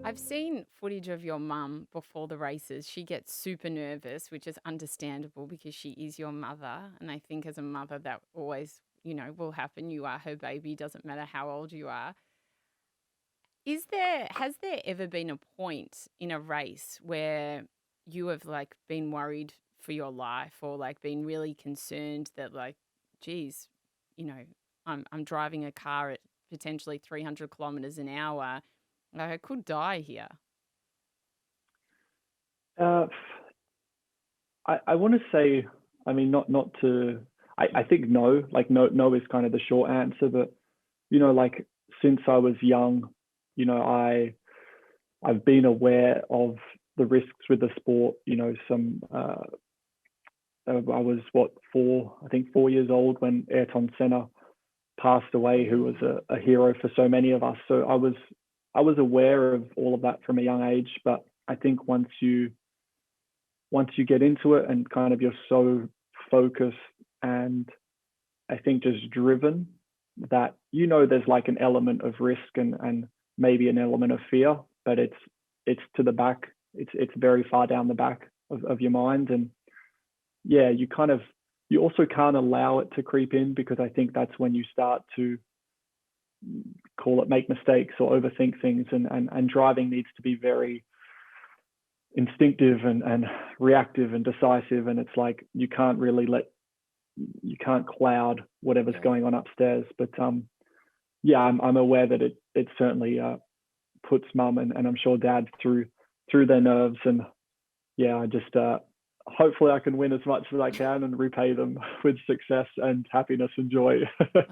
I've seen footage of your mum before the races. She gets super nervous, which is understandable because she is your mother. And I think as a mother, that always, will happen. You are her baby, doesn't matter how old you are. Has there ever been a point in a race where you have like been worried for your life or like been really concerned that like, geez, you know, I'm driving a car at potentially 300 kilometers an hour. Like I could die here. Uh, I want to say, I mean, not to, I think no, like no is kind of the short answer, but like since I was young, I've been aware of the risks with the sport. I was what I think 4 years old when Ayrton Senna passed away, who was Mm, a hero for so many of us. So I was aware of all of that from a young age, but I think once you get into it and kind of you're so focused and I think just driven that there's like an element of risk and maybe an element of fear, but it's to the back. It's very far down the back of your mind. And yeah, you also can't allow it to creep in because I think that's when you start to call it make mistakes or overthink things and driving needs to be very instinctive and reactive and decisive, and it's like you can't cloud whatever's yeah. going on upstairs. But yeah, I'm aware that it certainly puts mum and I'm sure dad through their nerves. And yeah, I just hopefully I can win as much as I can and repay them with success and happiness and joy.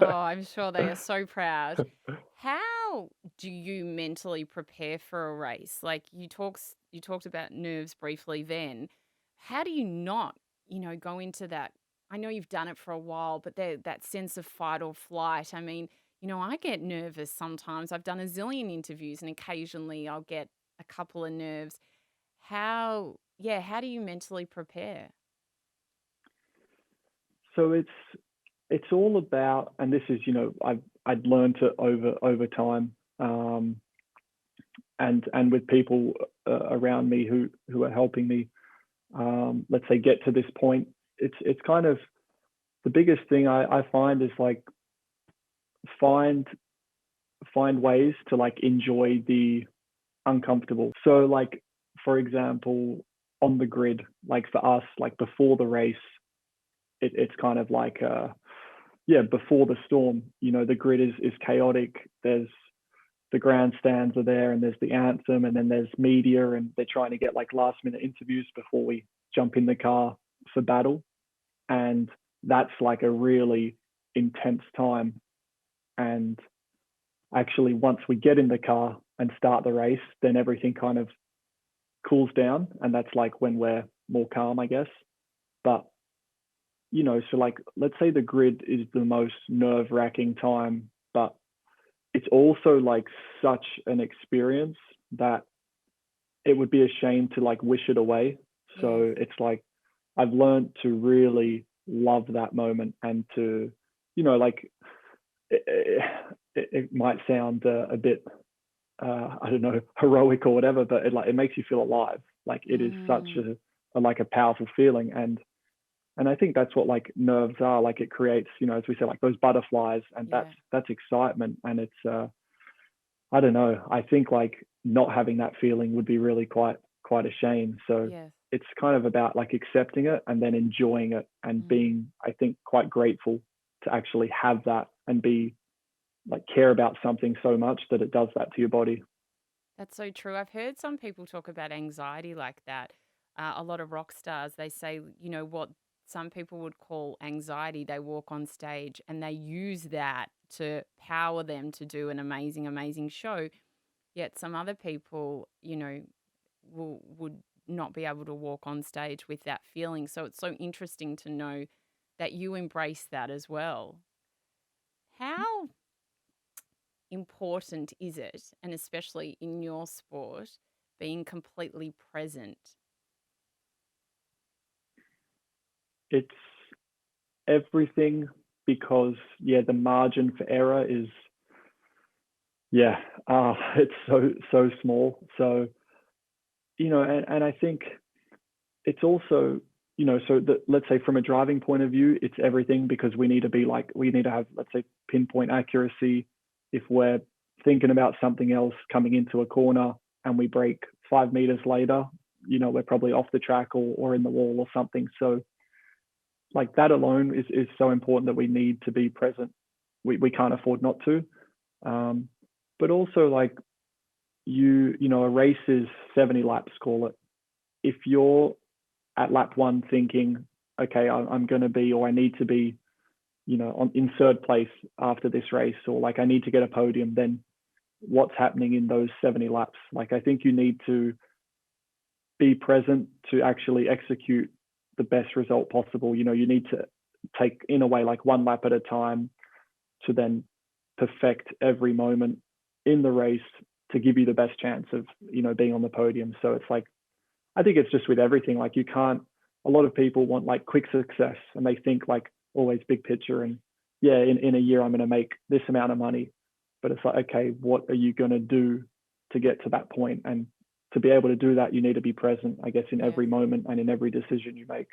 Oh, I'm sure they are so proud. How do you mentally prepare for a race? Like you talked about nerves briefly then. How do you not, go into that? I know you've done it for a while, but that sense of fight or flight. I mean, I get nervous sometimes. I've done a zillion interviews and occasionally I'll get a couple of nerves. How do you mentally prepare? So it's all about, and this is I'd learned it over time, and with people around me who are helping me, let's say, get to this point. It's kind of the biggest thing I find is like find find ways to like enjoy the uncomfortable. So like for example, on the grid, like for us, like before the race, it's kind of like yeah, before the storm, the grid is chaotic. There's the grandstands are there and there's the anthem and then there's media and they're trying to get like last minute interviews before we jump in the car for battle. And that's like a really intense time. And actually, once we get in the car and start the race, then everything kind of cools down. And that's like when we're more calm, I guess. But, so like, let's say the grid is the most nerve wracking time, but it's also like such an experience that it would be a shame to like wish it away. Yes. So it's like I've learned to really love that moment and to, like it, it might sound a bit, I don't know, heroic or whatever, but it makes you feel alive. Like it is such Mm, like a powerful feeling. And I think that's what like nerves are. Like it creates, as we say, like those butterflies, and yeah. that's excitement. And it's I don't know. I think like not having that feeling would be really quite a shame. So Yes. it's kind of about like accepting it and then enjoying it and Mm. being, I think, quite grateful to actually have that and be like care about something so much that it does that to your body. That's so true. I've heard some people talk about anxiety like that. A lot of rock stars, they say, what some people would call anxiety, they walk on stage and they use that to power them to do an amazing, amazing show. Yet some other people, would not be able to walk on stage with that feeling. So it's so interesting to know that you embrace that as well. How important is it, and especially in your sport, being completely present? It's everything because yeah, the margin for error Yeah, it's so small. So and I think it's also, so that, let's say from a driving point of view, it's everything because we need to have, let's say, pinpoint accuracy. If we're thinking about something else coming into a corner and we brake 5 meters later, we're probably off the track or in the wall or something. So like that alone is so important that we need to be present. We can't afford not to. Um, but also like a race is 70 laps, call it. If you're at lap one thinking, okay, I'm going to be, or I need to be, in third place after this race, or like I need to get a podium, then what's happening in those 70 laps? Like I think you need to be present to actually execute the best result possible. You need to take, in a way, like one lap at a time to then perfect every moment in the race to give you the best chance of, being on the podium. So it's like, I think it's just with everything. Like you can't. A lot of people want like quick success, and they think like always big picture. And yeah, in a year I'm going to make this amount of money, but it's like, okay, what are you going to do to get to that point? And to be able to do that, you need to be present, I guess, in Yeah. every moment and in every decision you make.